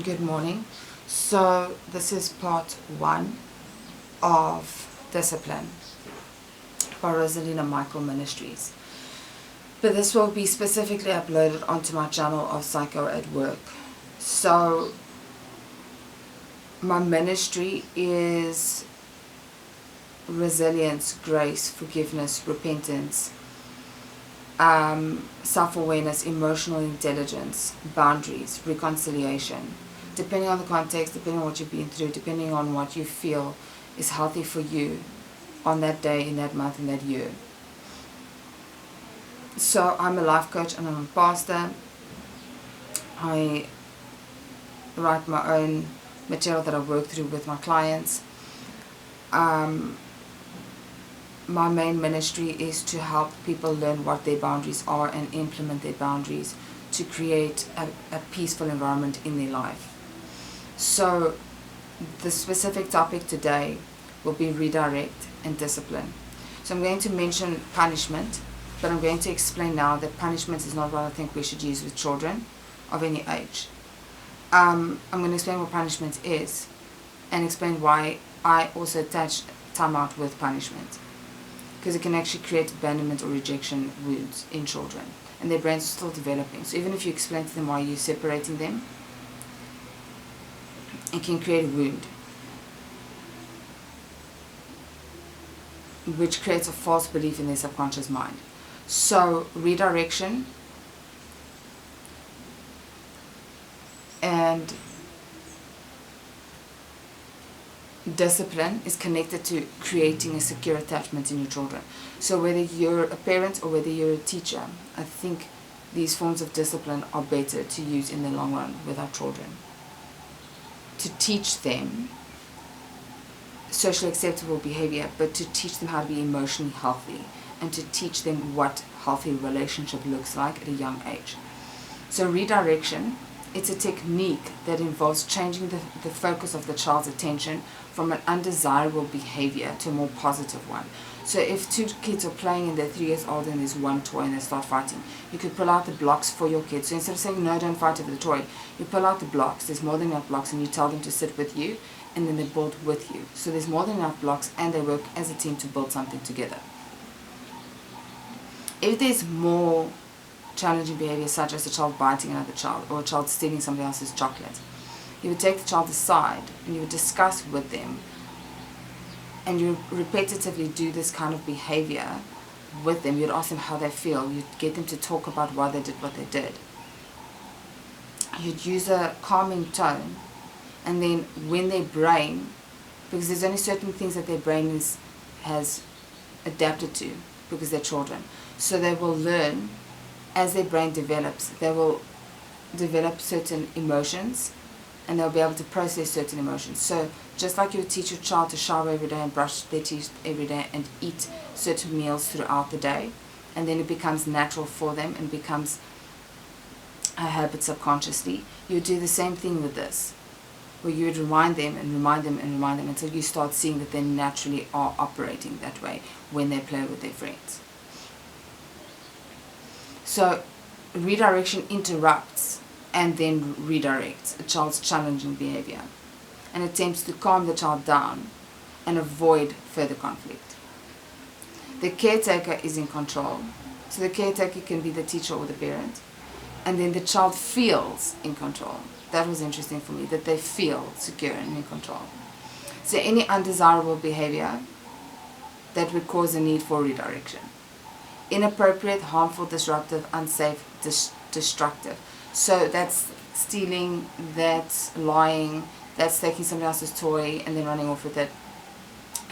Good morning. So this is part 1 of Discipline by Rosalina Michael Ministries. But this will be specifically uploaded onto my channel of Psycho at Work. So my ministry is resilience, grace, forgiveness, repentance, self-awareness, emotional intelligence, boundaries, reconciliation. Depending on the context, depending on what you've been through, depending on what you feel is healthy for you on that day, in that month, in that year. So I'm a life coach and I'm a pastor. I write my own material that I work through with my clients. My main ministry is to help people learn what their boundaries are and implement their boundaries to create a peaceful environment in their life. So the specific topic today will be redirect and discipline. So I'm going to mention punishment, but I'm going to explain now that punishment is not what I think we should use with children of any age. I'm going to explain what punishment is and explain why I also attach timeout with punishment, because it can actually create abandonment or rejection wounds in children, and their brains are still developing. So even if you explain to them why you're separating them, it can create a wound, which creates a false belief in their subconscious mind. So redirection and discipline is connected to creating a secure attachment in your children. So whether you're a parent or whether you're a teacher, I think these forms of discipline are better to use in the long run with our children. To teach them socially acceptable behavior, but to teach them how to be emotionally healthy and to teach them what healthy relationship looks like at a young age. So redirection, it's a technique that involves changing the focus of the child's attention from an undesirable behavior to a more positive one. So if two kids are playing and they're 3 years old and there's one toy and they start fighting, you could pull out the blocks for your kids. So instead of saying, no, don't fight over the toy, you pull out the blocks. There's more than enough blocks, and you tell them to sit with you, and then they build with you. So there's more than enough blocks, and they work as a team to build something together. If there's more challenging behavior, such as a child biting another child or a child stealing somebody else's chocolate, you would take the child aside and you would discuss with them, and you repetitively do this kind of behavior with them. You'd ask them how they feel. You'd get them to talk about why they did what they did. You'd use a calming tone, and then when their brain, because there's only certain things that their brain has adapted to because they're children, so they will learn as their brain develops. They will develop certain emotions and they'll be able to process certain emotions. So just like you would teach your child to shower every day and brush their teeth every day and eat certain meals throughout the day, and then it becomes natural for them and becomes a habit subconsciously, you would do the same thing with this, where you would remind them and remind them and remind them until you start seeing that they naturally are operating that way when they play with their friends. So redirection interrupts and then redirects a child's challenging behavior and attempts to calm the child down and avoid further conflict. The caretaker is in control. So the caretaker can be the teacher or the parent, and then the child feels in control. That was interesting for me, that they feel secure and in control. So any undesirable behavior that would cause a need for redirection. Inappropriate, harmful, disruptive, unsafe, destructive. So that's stealing, that's lying, that's taking somebody else's toy and then running off with it.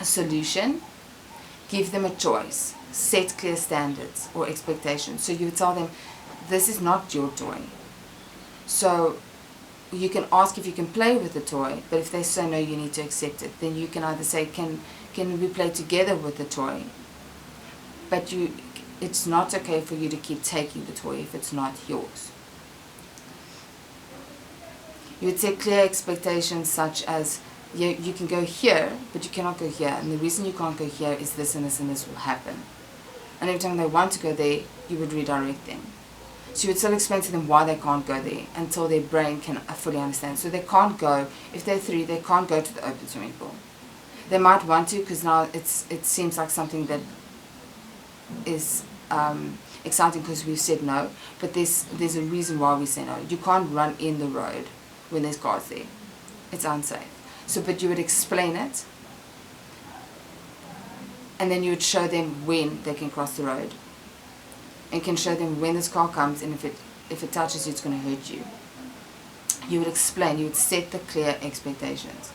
A solution: give them a choice. Set clear standards or expectations. So you tell them, this is not your toy. So you can ask if you can play with the toy, but if they say no, you need to accept it. Then you can either say, can we play together with the toy? But it's not okay for you to keep taking the toy if it's not yours. You would set clear expectations, such as, you can go here, but you cannot go here, and the reason you can't go here is this and this and this will happen. And every time they want to go there, you would redirect them. So you would still explain to them why they can't go there until their brain can fully understand. So they can't go, if they're 3, they can't go to the open swimming pool. They might want to because now it seems like something that is exciting because we've said no, but there's a reason why we say no. You can't run in the road when there's cars there. It's unsafe. So, but you would explain it, and then you would show them when they can cross the road, and can show them when this car comes, and if it touches you, it's going to hurt you. You would explain, you would set the clear expectations.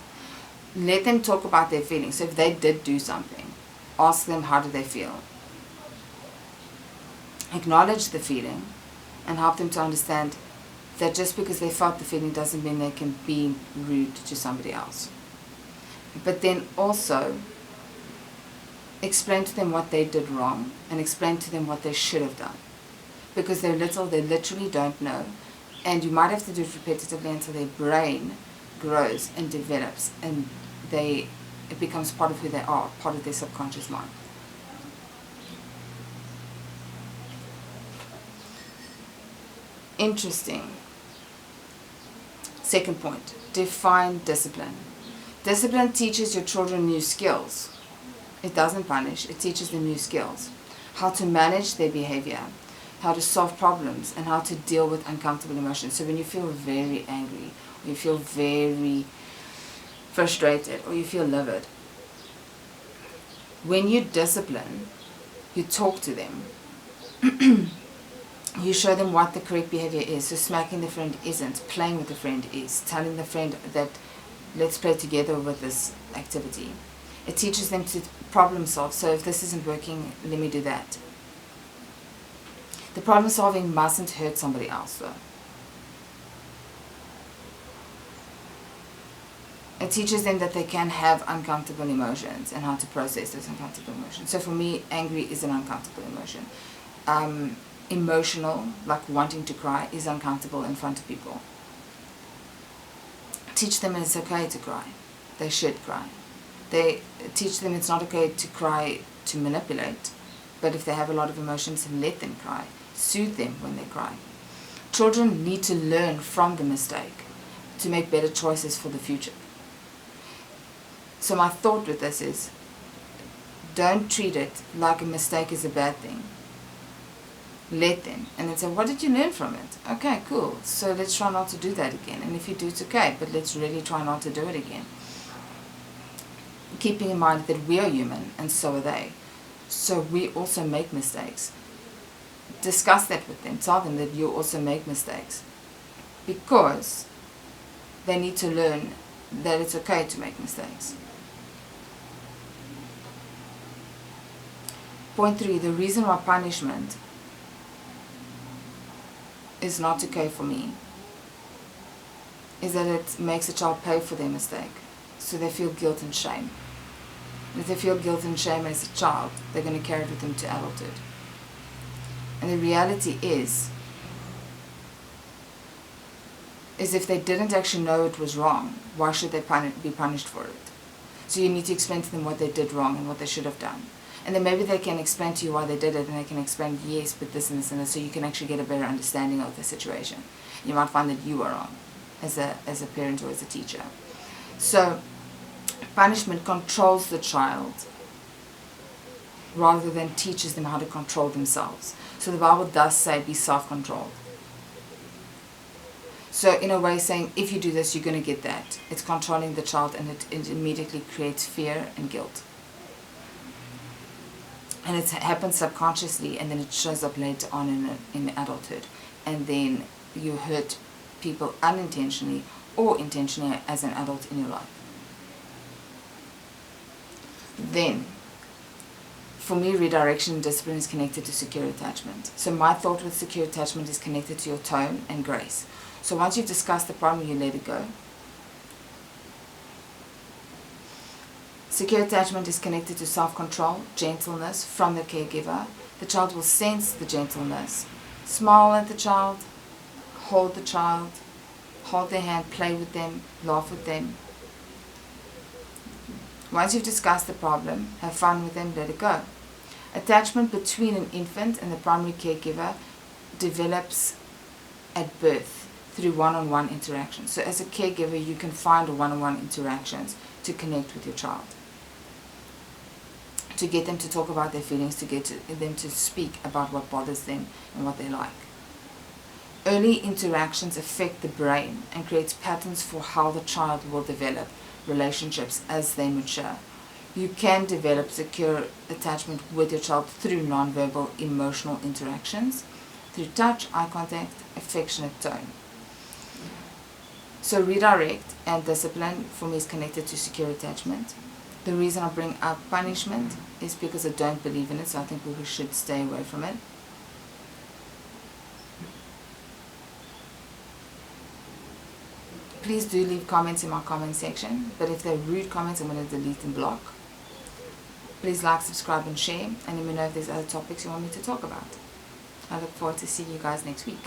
Let them talk about their feelings. So if they did do something, ask them how do they feel. Acknowledge the feeling and help them to understand that just because they felt the feeling doesn't mean they can be rude to somebody else. But then also explain to them what they did wrong and explain to them what they should have done. Because they're little, they literally don't know. And you might have to do it repetitively until their brain grows and develops and it becomes part of who they are, part of their subconscious mind. Interesting. Second point, define discipline. Discipline teaches your children new skills. It doesn't punish, it teaches them new skills. How to manage their behavior, how to solve problems, and how to deal with uncomfortable emotions. So when you feel very angry, or you feel very frustrated, or you feel livid, when you discipline, you talk to them. You show them what the correct behavior is. So smacking the friend isn't, playing with the friend is, telling the friend that let's play together with this activity. It teaches them to problem solve. So if this isn't working, let me do that. The problem solving mustn't hurt somebody else though. It teaches them that they can have uncomfortable emotions and how to process those uncomfortable emotions. So for me, angry is an uncomfortable emotion. Emotional, like wanting to cry, is uncomfortable in front of people. Teach them it's okay to cry. They should cry. They teach them it's not okay to cry to manipulate, but if they have a lot of emotions, let them cry. Soothe them when they cry. Children need to learn from the mistake to make better choices for the future. So my thought with this is, don't treat it like a mistake is a bad thing. Let them, and then say, what did you learn from it? Okay, cool, so let's try not to do that again. And if you do, it's okay, but let's really try not to do it again. Keeping in mind that we are human and so are they. So we also make mistakes. Discuss that with them. Tell them that you also make mistakes. Because they need to learn that it's okay to make mistakes. Point 3, the reason why punishment is not okay for me is that it makes a child pay for their mistake. So they feel guilt and shame. And if they feel guilt and shame as a child, they're going to carry it with them to adulthood. And the reality is if they didn't actually know it was wrong, why should they be punished for it? So you need to explain to them what they did wrong and what they should have done. And then maybe they can explain to you why they did it, and they can explain, yes, but this and this and this, so you can actually get a better understanding of the situation. You might find that you are wrong as a parent or as a teacher. So punishment controls the child rather than teaches them how to control themselves. So the Bible does say be self-controlled. So in a way saying, if you do this, you're going to get that. It's controlling the child, and it immediately creates fear and guilt. And it happens subconsciously, and then it shows up later on in adulthood. And then you hurt people unintentionally or intentionally as an adult in your life. Then, for me, redirection and discipline is connected to secure attachment. So my thought with secure attachment is connected to your tone and grace. So once you've discussed the problem, you let it go. Secure attachment is connected to self-control, gentleness from the caregiver. The child will sense the gentleness. Smile at the child, hold their hand, play with them, laugh with them. Once you've discussed the problem, have fun with them, let it go. Attachment between an infant and the primary caregiver develops at birth through one-on-one interaction. So as a caregiver, you can find one-on-one interactions to connect with your child, to get them to talk about their feelings, to get them to speak about what bothers them and what they like. Early interactions affect the brain and creates patterns for how the child will develop relationships as they mature. You can develop secure attachment with your child through nonverbal emotional interactions, through touch, eye contact, affectionate tone. So redirect and discipline for me is connected to secure attachment. The reason I bring up punishment is because I don't believe in it, so I think we should stay away from it. Please do leave comments in my comment section, but if they're rude comments, I'm going to delete and block. Please like, subscribe and share, and let me know if there's other topics you want me to talk about. I look forward to seeing you guys next week.